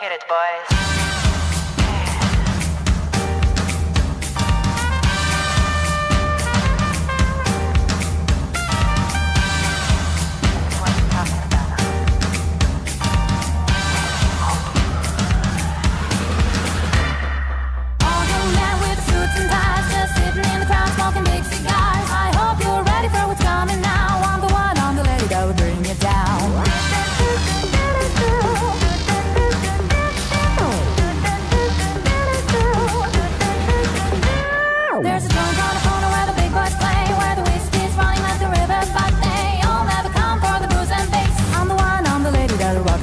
Hit it, boys.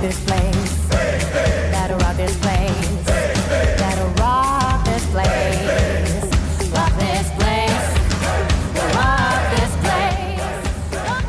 This place, that'll rock this place, that'll rock this place, rock this place, rock this place, rock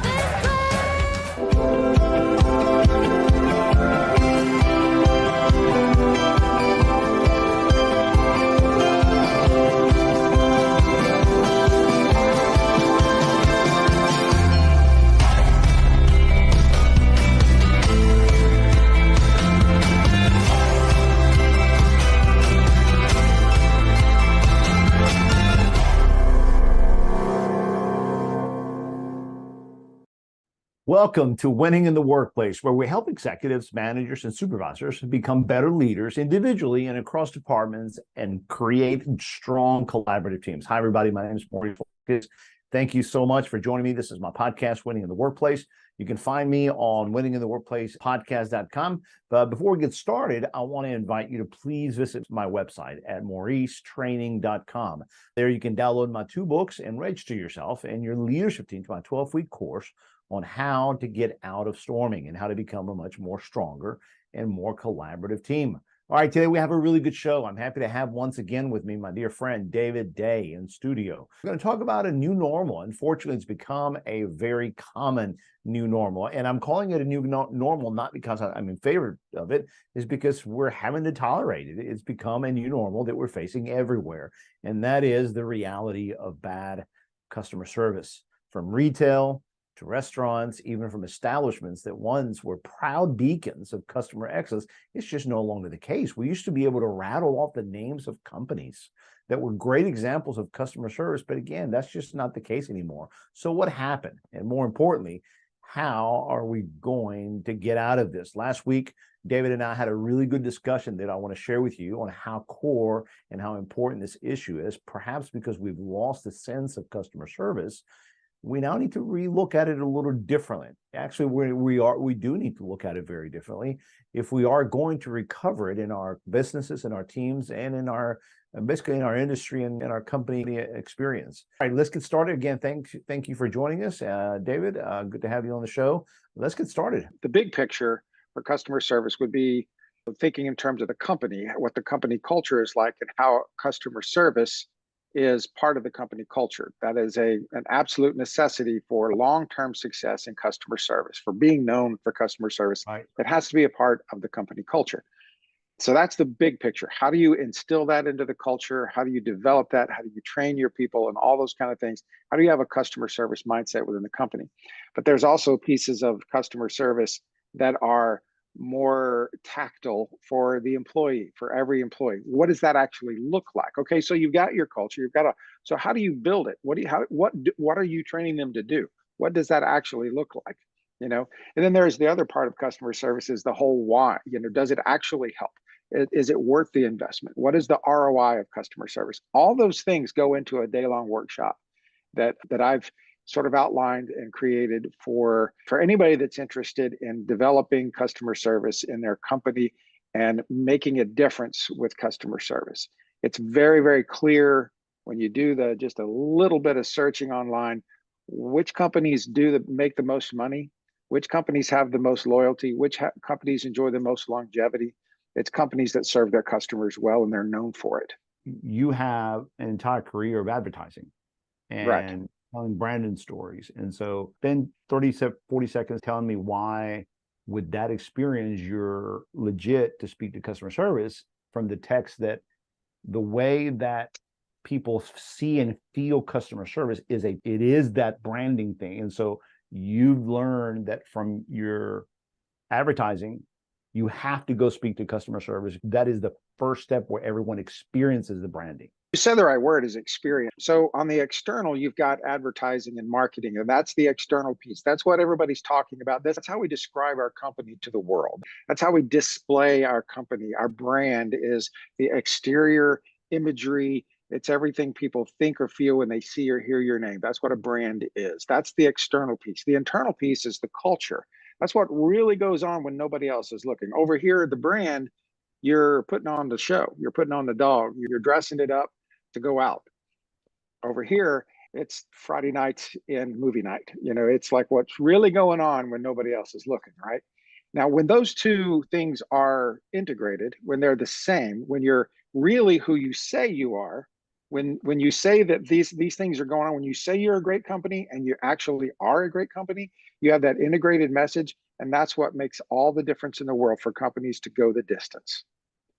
Welcome to Winning in the Workplace, where we help executives, managers, and supervisors become better leaders individually and across departments and create strong collaborative teams. Hi, everybody. My name is Maurice. Thank you so much for joining me. This is my podcast, Winning in the Workplace. You can find me on winningintheworkplacepodcast.com. But before we get started, I want to invite you to please visit my website at mauricetraining.com. There you can download my 2 books and register yourself and your leadership team to my 12-week course on how to get out of storming and how to become a much more stronger and more collaborative team. All right, today we have a really good show. I'm happy to have once again with me my dear friend David Day in studio. We're going to talk about a new normal. Unfortunately, it's become a very common new normal. And I'm calling it a new normal not because I'm in favor of it, is because we're having to tolerate it. It's become a new normal that we're facing everywhere. And that is the reality of bad customer service, from retail to restaurants, even from establishments that once were proud beacons of customer excellence. It's just no longer the case. We used to be able to rattle off the names of companies that were great examples of customer service, but again, that's just not the case anymore. So what happened? And more importantly, how are we going to get out of this? Last week, David and I had a really good discussion that I want to share with you on how core and how important this issue is, perhaps because we've lost the sense of customer service. We now need to relook at it a little differently. Actually, we do need to look at it very differently if we are going to recover it in our businesses, in our teams, and in our basically in our industry and in our company experience. All right, let's get started. Again, thank you for joining us, David. Good to have you on the show. Let's get started. The big picture for customer service would be thinking in terms of the company, what the company culture is like, and how customer service is part of the company culture. That is an absolute necessity for long-term success in customer service, for being known for customer service. Right. It has to be a part of the company culture. So that's the big picture. How do you instill that into the culture? How do you develop that? How do you train your people and all those kind of things? How do you have a customer service mindset within the company? But there's also pieces of customer service that are more tactile for the employee, for every employee. What does that actually look like? Okay, so you've got your culture, so how do you build it? What are you training them to do? What does that actually look like? And then there's the other part of customer service is the whole why. Does it actually help? Is it worth the investment? What is the ROI of customer service? All those things go into a day-long workshop that I've sort of outlined and created for anybody that's interested in developing customer service in their company and making a difference with customer service. It's very, very clear when you do just a little bit of searching online, which companies make the most money, which companies have the most loyalty, which companies enjoy the most longevity. It's companies that serve their customers well and they're known for it. You have an entire career of advertising and right. telling branding stories. And so then 40 seconds telling me why with that experience, you're legit to speak to customer service from the text that the way that people see and feel customer service is that branding thing. And so you've learned that from your advertising You have to go speak to customer service. That is the first step where everyone experiences the branding. You said the right word, is experience. So on the external, you've got advertising and marketing, and that's the external piece. That's what everybody's talking about. That's how we describe our company to the world. That's how we display our company. Our brand is the exterior imagery. It's everything people think or feel when they see or hear your name. That's what a brand is. That's the external piece. The internal piece is the culture. That's what really goes on when nobody else is looking. Over here, the brand, you're putting on the show, you're putting on the dog, you're dressing it up to go out. Over here, it's Friday nights and movie night. It's like what's really going on when nobody else is looking, right? Now, when those two things are integrated, when they're the same, when you're really who you say you are, when you say that these things are going on, when you say you're a great company and you actually are a great company, you have that integrated message, and that's what makes all the difference in the world for companies to go the distance,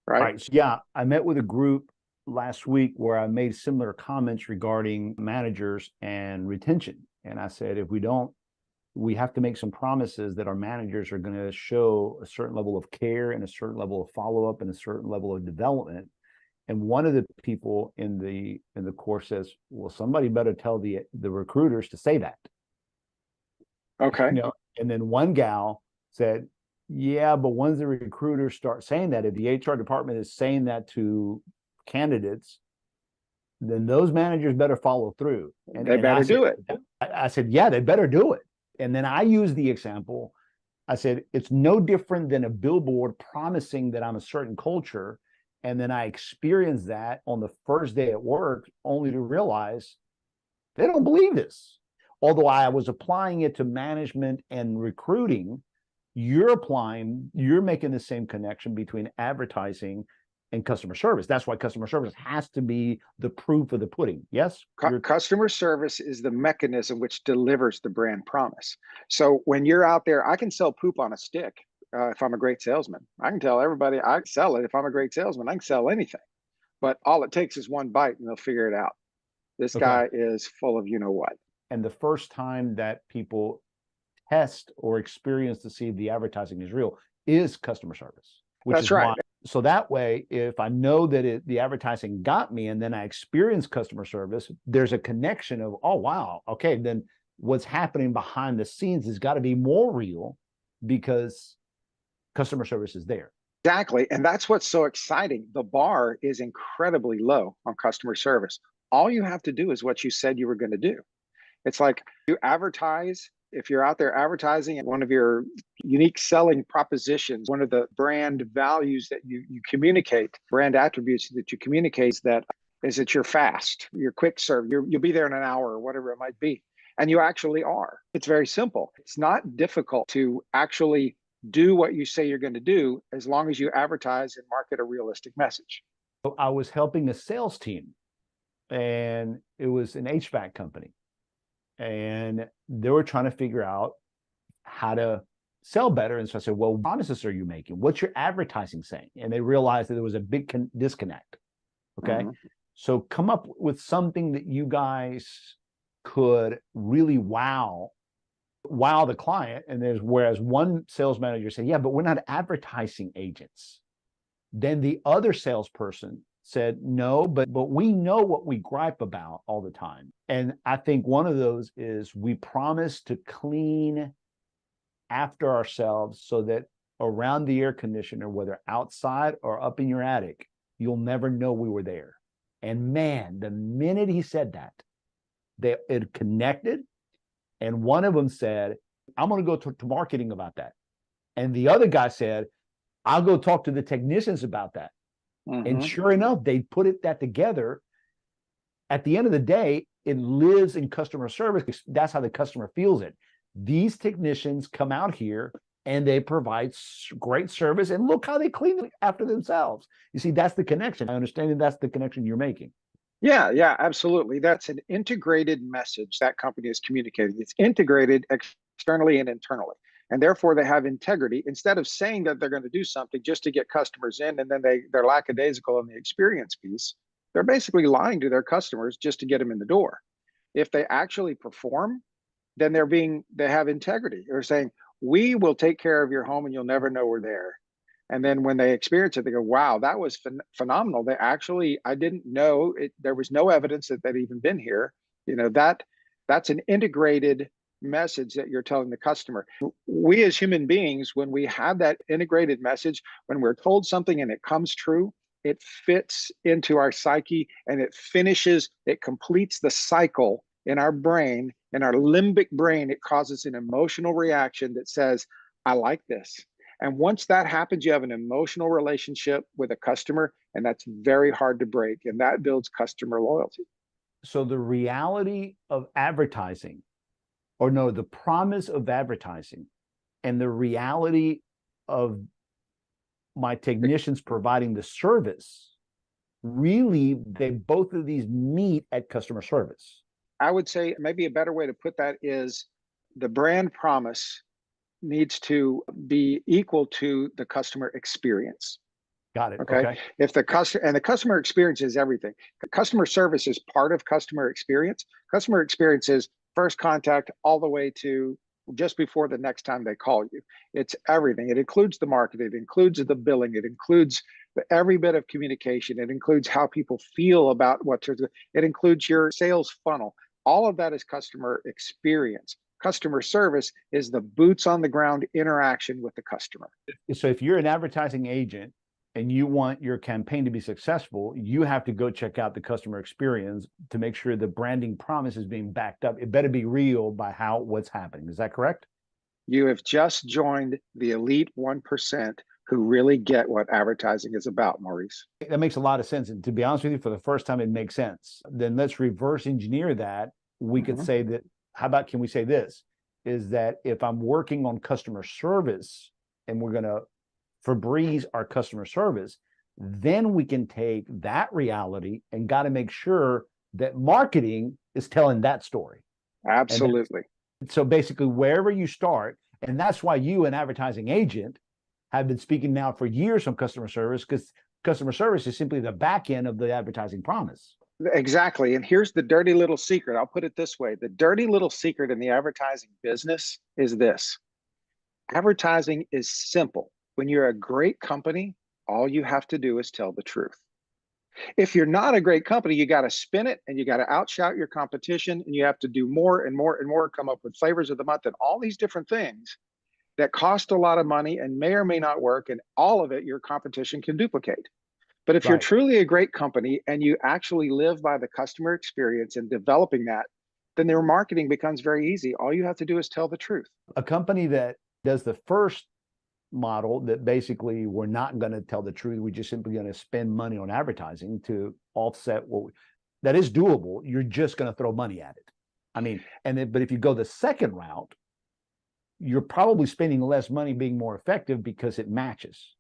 All right? right. So yeah, I met with a group last week where I made similar comments regarding managers and retention. And I said, if we don't, we have to make some promises that our managers are going to show a certain level of care and a certain level of follow-up and a certain level of development. And one of the people in the course says, well, somebody better tell the recruiters to say that. Okay. And then one gal said, yeah, but once the recruiters start saying that, if the HR department is saying that to candidates, then those managers better follow through. And they better do it. I said, yeah, they better do it. And then I used the example. I said, it's no different than a billboard promising that I'm a certain culture. And then I experienced that on the first day at work, only to realize they don't believe this. Although I was applying it to management and recruiting, you're making the same connection between advertising and customer service. That's why customer service has to be the proof of the pudding. Yes? Customer service is the mechanism which delivers the brand promise. So when you're out there, I can sell poop on a stick if I'm a great salesman. I can tell everybody I can sell it. If I'm a great salesman, I can sell anything. But all it takes is one bite and they'll figure it out. This guy is full of what. And the first time that people test or experience to see the advertising is real is customer service. That's right. So that way, if I know that the advertising got me and then I experience customer service, there's a connection of, oh, wow, okay, then what's happening behind the scenes has got to be more real because customer service is there. Exactly. And that's what's so exciting. The bar is incredibly low on customer service. All you have to do is what you said you were going to do. It's like you advertise. If you're out there advertising, and one of your unique selling propositions, one of the brand values that you communicate, brand attributes that you communicate, is that you're fast, you're quick serve, you'll be there in an hour or whatever it might be. And you actually are. It's very simple. It's not difficult to actually do what you say you're going to do as long as you advertise and market a realistic message. I was helping a sales team, and it was an HVAC company. And they were trying to figure out how to sell better. And so I said, well, what promises are you making? What's your advertising saying? And they realized that there was a big disconnect. Okay. Mm-hmm. So come up with something that you guys could really wow the client. And whereas one sales manager said, yeah, but we're not advertising agents. Then the other salesperson said, no, but we know what we gripe about all the time. And I think one of those is we promise to clean after ourselves so that around the air conditioner, whether outside or up in your attic, you'll never know we were there. And man, the minute he said that, it connected. And one of them said, I'm going to go to marketing about that. And the other guy said, I'll go talk to the technicians about that. Mm-hmm. And sure enough, they put that together. At the end of the day, it lives in customer service. That's how the customer feels it. These technicians come out here and they provide great service, and look how they clean after themselves. You see, that's the connection. I understand that's the connection you're making. Yeah, absolutely. That's an integrated message that company is communicating. It's integrated externally and internally. And therefore, they have integrity. Instead of saying that they're going to do something just to get customers in, and then they're lackadaisical in the experience piece, they're basically lying to their customers just to get them in the door. If they actually perform, then they have integrity. They're saying, we will take care of your home and you'll never know we're there. And then when they experience it, they go, wow, that was phenomenal. They actually, I didn't know it. There was no evidence that they'd even been here. You know, that's an integrated message that you're telling the customer. We as human beings, when we have that integrated message, when we're told something and it comes true, it fits into our psyche and it completes the cycle in our brain, in our limbic brain. It causes an emotional reaction that says, I like this. And once that happens, you have an emotional relationship with a customer, and that's very hard to break. And that builds customer loyalty. So the reality of advertising, or no, the promise of advertising and the reality of my technicians providing the service, really, they both of these meet at customer service. I would say maybe a better way to put that is the brand promise needs to be equal to the customer experience. Got it. Okay. If the customer experience is everything. The customer service is part of customer experience. Customer experience is first contact all the way to just before the next time they call you. It's everything. It includes the marketing, it includes the billing, it includes every bit of communication. It includes how people feel about it includes your sales funnel. All of that is customer experience. Customer service is the boots on the ground interaction with the customer. So if you're an advertising agent and you want your campaign to be successful, you have to go check out the customer experience to make sure the branding promise is being backed up. It better be real by what's happening. Is that correct? You have just joined the elite 1% who really get what advertising is about, Maurice. That makes a lot of sense. And to be honest with you, for the first time, it makes sense. Then let's reverse engineer that. We could say that, can we say this, is that if I'm working on customer service and we're going to Febreze our customer service, then we can take that reality and got to make sure that marketing is telling that story. Absolutely. So basically, wherever you start, and that's why you, an advertising agent, have been speaking now for years on customer service, because customer service is simply the back end of the advertising promise. Exactly. And here's the dirty little secret. I'll put it this way. The dirty little secret in the advertising business is this. Advertising is simple. When you're a great company, all you have to do is tell the truth. If you're not a great company, you got to spin it and you got to outshout your competition, and you have to do more and more and more, come up with flavors of the month and all these different things that cost a lot of money and may or may not work. And all of it, your competition can duplicate. But if you're truly a great company and you actually live by the customer experience and developing that, then their marketing becomes very easy. All you have to do is tell the truth. A company that does the first model, that basically we're not going to tell the truth, we're just simply going to spend money on advertising to offset that is doable. You're just going to throw money at it. I mean, but if you go the second route, you're probably spending less money being more effective because it matches.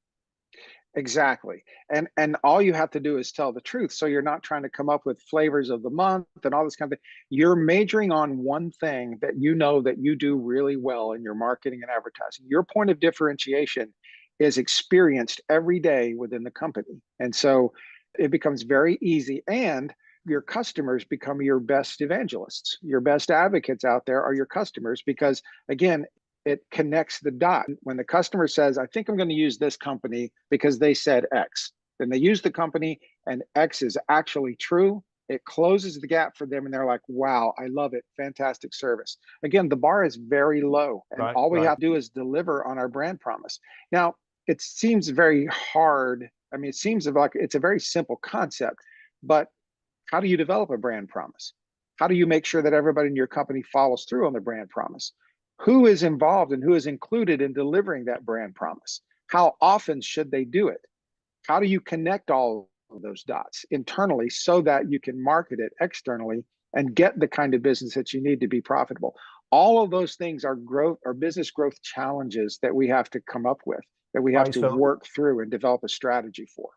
Exactly. And all you have to do is tell the truth. So you're not trying to come up with flavors of the month and all this kind of thing. You're majoring on one thing that you know that you do really well in your marketing and advertising. Your point of differentiation is experienced every day within the company. And so it becomes very easy, and your customers become your best evangelists. Your best advocates out there are your customers, because again, it connects the dot. When the customer says, I think I'm going to use this company because they said X, then they use the company and X is actually true. It closes the gap for them and they're like, wow, I love it. Fantastic service. Again, the bar is very low, and all we have to do is deliver on our brand promise. Now, it seems very hard. I mean, it seems like it's a very simple concept, but how do you develop a brand promise? How do you make sure that everybody in your company follows through on the brand promise? Who is involved and who is included in delivering that brand promise? How often should they do it? How do you connect all of those dots internally so that you can market it externally and get the kind of business that you need to be profitable? All of those things are business growth challenges that we have to come up with, that we have to work through and develop a strategy for.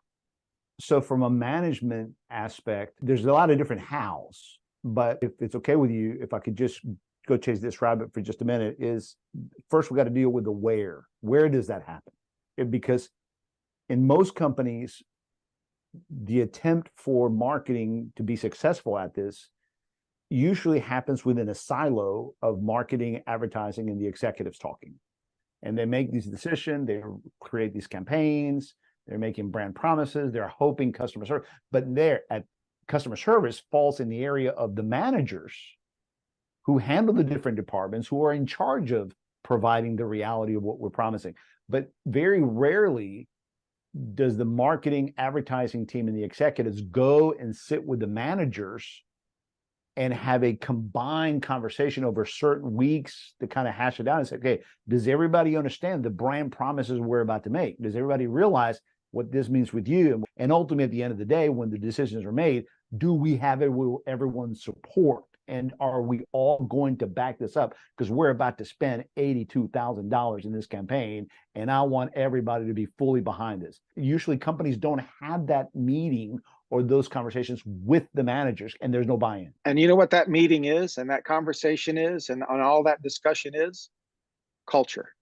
So from a management aspect, there's a lot of different hows, but if it's okay with you, if I could just go chase this rabbit for just a minute, is first we got to deal with the where. Where does that happen? Because in most companies, the attempt for marketing to be successful at this usually happens within a silo of marketing, advertising, and the executives talking. And they make these decisions, they create these campaigns, they're making brand promises, they're hoping customer service, but they're at customer service falls in the area of the managers who handle the different departments, who are in charge of providing the reality of what we're promising. But very rarely does the marketing advertising team and the executives go and sit with the managers and have a combined conversation over certain weeks to kind of hash it out and say, okay, does everybody understand the brand promises we're about to make? Does everybody realize what this means with you? And ultimately, at the end of the day, when the decisions are made, do we have everyone's support? And are we all going to back this up? Because we're about to spend $82,000 in this campaign, and I want everybody to be fully behind this. Usually companies don't have that meeting or those conversations with the managers, and there's no buy-in. And you know what that meeting is, and that conversation is, and on all that discussion is? Culture.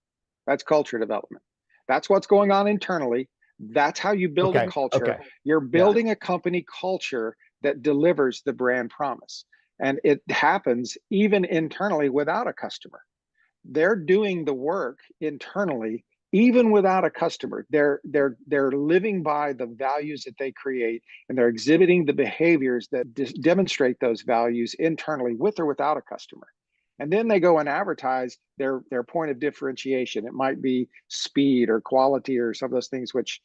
That's culture development. That's what's going on internally. That's how you build a culture. Okay. You're building a company culture that delivers the brand promise. And it happens even internally without a customer. They're doing the work internally, even without a customer. They're living by the values that they create, and they're exhibiting the behaviors that demonstrate those values internally with or without a customer. And then they go and advertise their point of differentiation. It might be speed or quality or some of those things which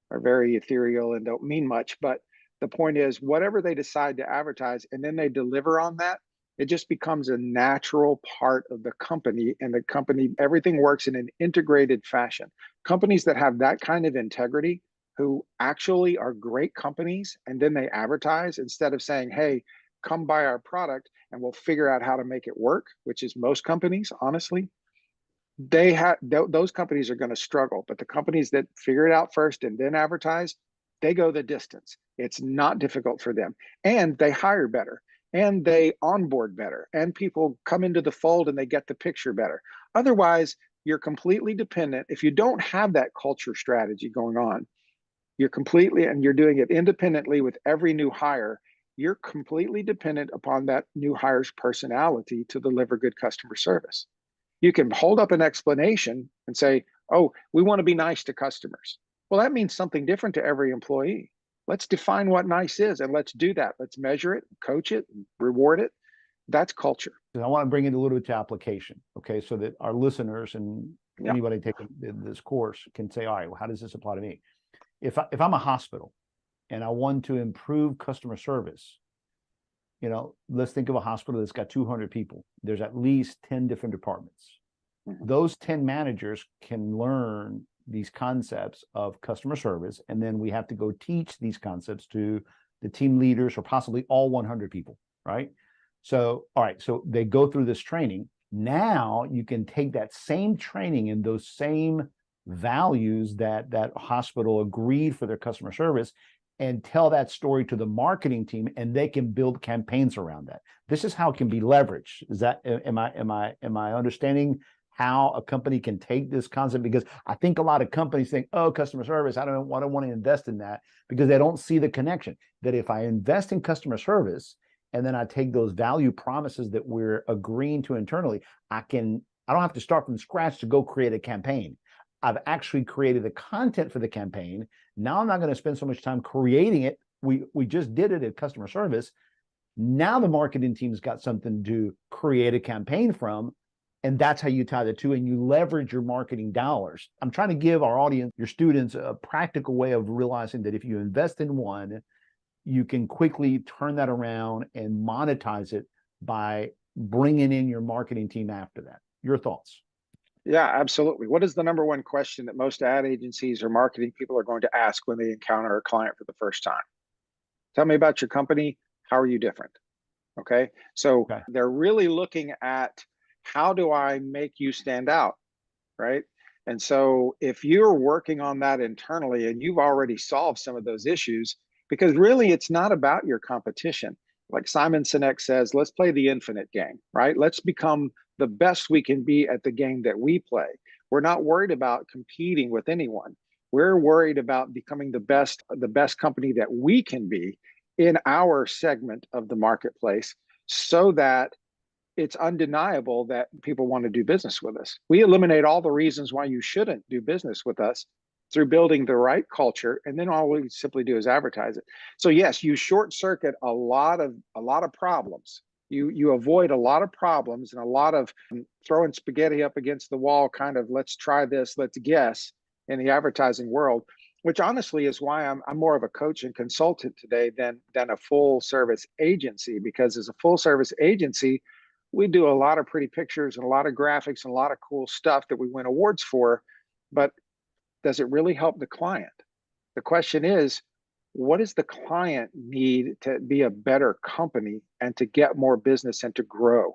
are very ethereal and don't mean much. But the point is, whatever they decide to advertise and then they deliver on that, it just becomes a natural part of the company. And the company, everything works in an integrated fashion. Companies that have that kind of integrity, who actually are great companies, and then they advertise instead of saying, hey, come buy our product and we'll figure out how to make it work, which is most companies, honestly, those companies are going to struggle. But the companies that figure it out first and then advertise, they go the distance. It's not difficult for them, and they hire better, and they onboard better, and people come into the fold and they get the picture better. Otherwise, you're completely dependent. If you don't have that culture strategy going on, you're doing it independently with every new hire. You're completely dependent upon that new hire's personality to deliver good customer service. You can hold up an explanation and say, oh, we want to be nice to customers. Well, that means something different to every employee. Let's define what nice is, and let's do that. Let's measure it, coach it, reward it. That's culture. I want to bring it a little bit to application, okay, so that our listeners and anybody taking this course can say, all right, well, how does this apply to me? If I'm a hospital and I want to improve customer service, let's think of a hospital that's got 200 people. There's at least 10 different departments. Mm-hmm. Those 10 managers can learn these concepts of customer service, and then we have to go teach these concepts to the team leaders or possibly all 100 people, right? So, all right, so they go through this training. Now you can take that same training and those same values that hospital agreed for their customer service and tell that story to the marketing team, and they can build campaigns around that. This is how it can be leveraged. Is that, am I understanding how a company can take this concept? Because I think a lot of companies think, oh, customer service, I don't want to invest in that, because they don't see the connection that if I invest in customer service and then I take those value promises that we're agreeing to internally, I don't have to start from scratch to go create a campaign. I've actually created the content for the campaign. Now I'm not going to spend so much time creating it. We just did it at customer service. Now the marketing team's got something to create a campaign from. And that's how you tie the two, and you leverage your marketing dollars. I'm trying to give our audience, your students, a practical way of realizing that if you invest in one, you can quickly turn that around and monetize it by bringing in your marketing team after that. Your thoughts? Yeah, absolutely. What is the number one question that most ad agencies or marketing people are going to ask when they encounter a client for the first time? Tell me about your company. How are you different? Okay. So they're really looking at, how do I make you stand out? Right. And so if you're working on that internally and you've already solved some of those issues, because really it's not about your competition. Like Simon Sinek says, let's play the infinite game, right? Let's become the best we can be at the game that we play. We're not worried about competing with anyone. We're worried about becoming the best company that we can be in our segment of the marketplace, so that it's undeniable that people want to do business with us. We eliminate all the reasons why you shouldn't do business with us through building the right culture, and then all we simply do is advertise it. So yes, you short circuit a lot of problems. You avoid a lot of problems and a lot of throwing spaghetti up against the wall, kind of let's try this, let's guess, in the advertising world, which honestly is why I'm more of a coach and consultant today than a full service agency. Because as a full service agency, we do a lot of pretty pictures and a lot of graphics and a lot of cool stuff that we win awards for, but does it really help the client? The question is, what does the client need to be a better company and to get more business and to grow?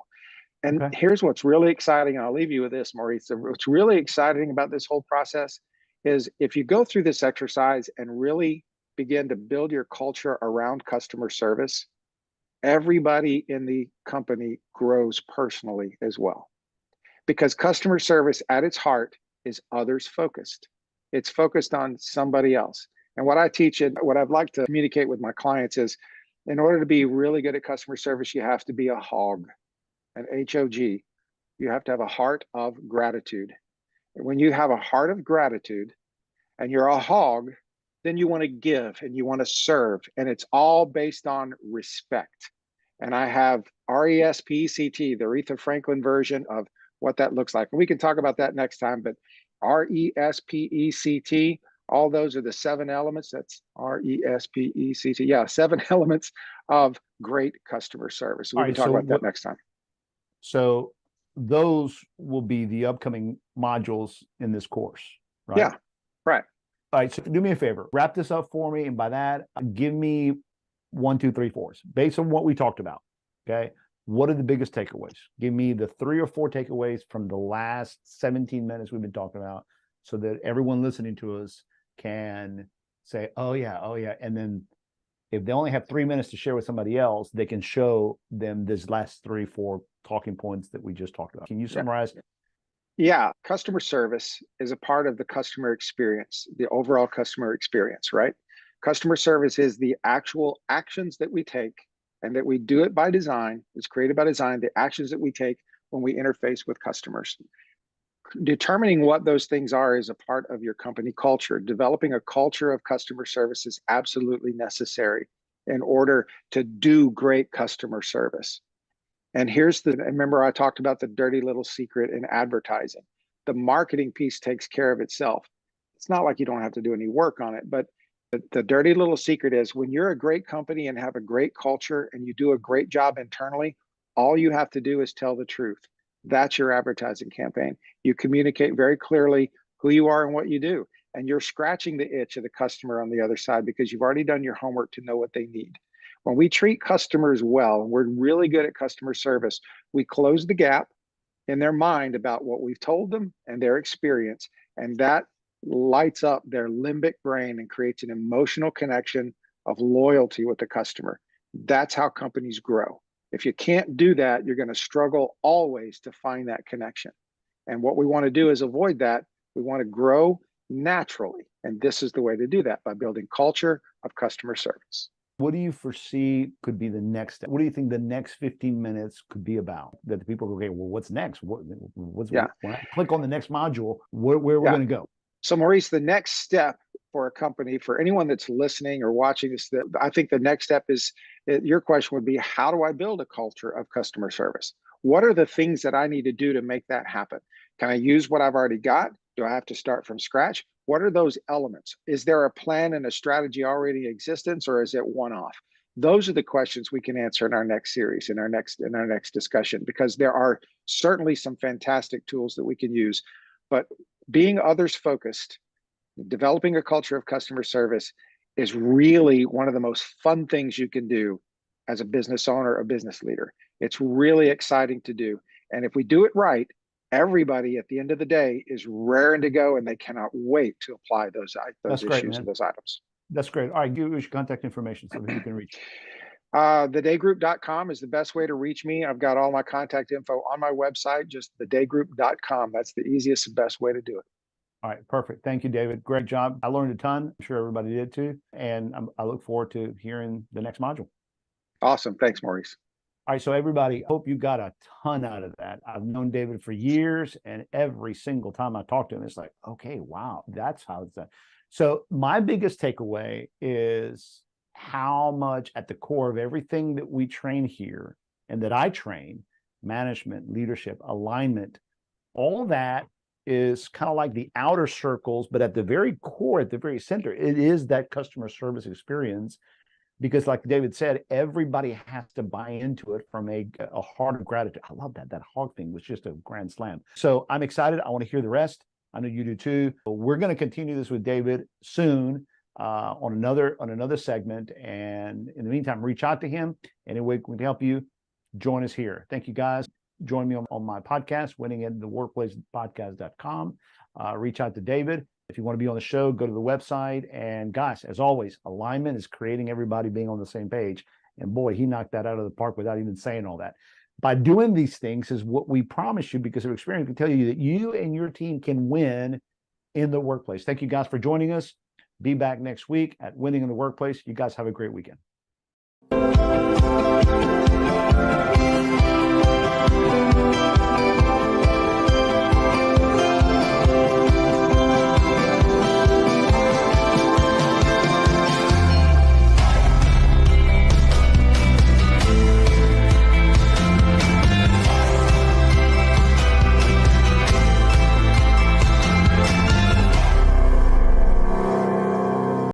And here's what's really exciting, and I'll leave you with this, Maurice. What's really exciting about this whole process is if you go through this exercise and really begin to build your culture around customer service, everybody in the company grows personally as well. Because customer service at its heart is others focused. It's focused on somebody else. And what I teach and what I'd like to communicate with my clients is, in order to be really good at customer service, you have to be a hog, an HOG. You have to have a heart of gratitude. And when you have a heart of gratitude and you're a hog, then you want to give and you want to serve. And it's all based on respect. And I have RESPECT, the Aretha Franklin version of what that looks like. And we can talk about that next time, but RESPECT, all those are the 7 elements. That's RESPECT. Yeah, 7 elements of great customer service. We can talk about that next time. So those will be the upcoming modules in this course, right? Yeah, right. All right, so do me a favor, wrap this up for me. And by that, give me 1, 2, 3, 4s based on what we talked about. Okay. What are the biggest takeaways? Give me the 3 or 4 takeaways from the last 17 minutes we've been talking about, so that everyone listening to us can say, oh yeah. And then if they only have 3 minutes to share with somebody else, they can show them this last 3, 4 talking points that we just talked about. Can you summarize? Yeah, customer service is a part of the customer experience, the overall customer experience, right? Customer service is the actual actions that we take, and that we do it by design. It's created by design, the actions that we take when we interface with customers. Determining what those things are is a part of your company culture. Developing a culture of customer service is absolutely necessary in order to do great customer service. And remember I talked about the dirty little secret in advertising. The marketing piece takes care of itself. It's not like you don't have to do any work on it, but the dirty little secret is, when you're a great company and have a great culture and you do a great job internally, all you have to do is tell the truth. That's your advertising campaign. You communicate very clearly who you are and what you do. And you're scratching the itch of the customer on the other side, because you've already done your homework to know what they need. When we treat customers well, and we're really good at customer service, we close the gap in their mind about what we've told them and their experience. And that lights up their limbic brain and creates an emotional connection of loyalty with the customer. That's how companies grow. If you can't do that, you're going to struggle always to find that connection. And what we want to do is avoid that. We want to grow naturally. And this is the way to do that, by building culture of customer service. What do you foresee could be the next step? What do you think the next 15 minutes could be about? That the people go, okay, well, what's next? When I click on the next module, where we're going to go? So Maurice, the next step for a company, for anyone that's listening or watching this, I think the next step is, your question would be, how do I build a culture of customer service? What are the things that I need to do to make that happen? Can I use what I've already got? Do I have to start from scratch? What are those elements? Is there a plan and a strategy already in existence, or is it one-off? Those are the questions we can answer in our next series, in our next discussion, because there are certainly some fantastic tools that we can use. But being others focused, developing a culture of customer service is really one of the most fun things you can do as a business owner or business leader. It's really exciting to do. And if we do it right, everybody at the end of the day is raring to go, and they cannot wait to apply those issues and those items. That's great. All right, give us your contact information so that you can reach. Thedaygroup.com is the best way to reach me. I've got all my contact info on my website, just thedaygroup.com. That's the easiest and best way to do it. All right, perfect. Thank you, David. Great job. I learned a ton. I'm sure everybody did too. And I look forward to hearing the next module. Awesome. Thanks, Maurice. All right, so everybody, hope you got a ton out of that. I've known David for years, and every single time I talk to him, it's like, okay, wow, that's how it's done. So my biggest takeaway is how much at the core of everything that we train here and that I train, management, leadership, alignment, all that is kind of like the outer circles, but at the very core, at the very center, it is that customer service experience. Because like David said, everybody has to buy into it from a heart of gratitude. I love that. That hog thing was just a grand slam. So I'm excited. I want to hear the rest. I know you do too. We're going to continue this with David soon on another segment. And in the meantime, reach out to him. Any way we can help you, join us here. Thank you, guys. Join me on my podcast, winningintheworkplacepodcast.com. Reach out to David. If you want to be on the show, go to the website. And guys, as always, alignment is creating everybody being on the same page. And boy, he knocked that out of the park without even saying all that. By doing these things is what we promise you, because of experience, we tell you that you and your team can win in the workplace. Thank you guys for joining us. Be back next week at Winning in the Workplace. You guys have a great weekend.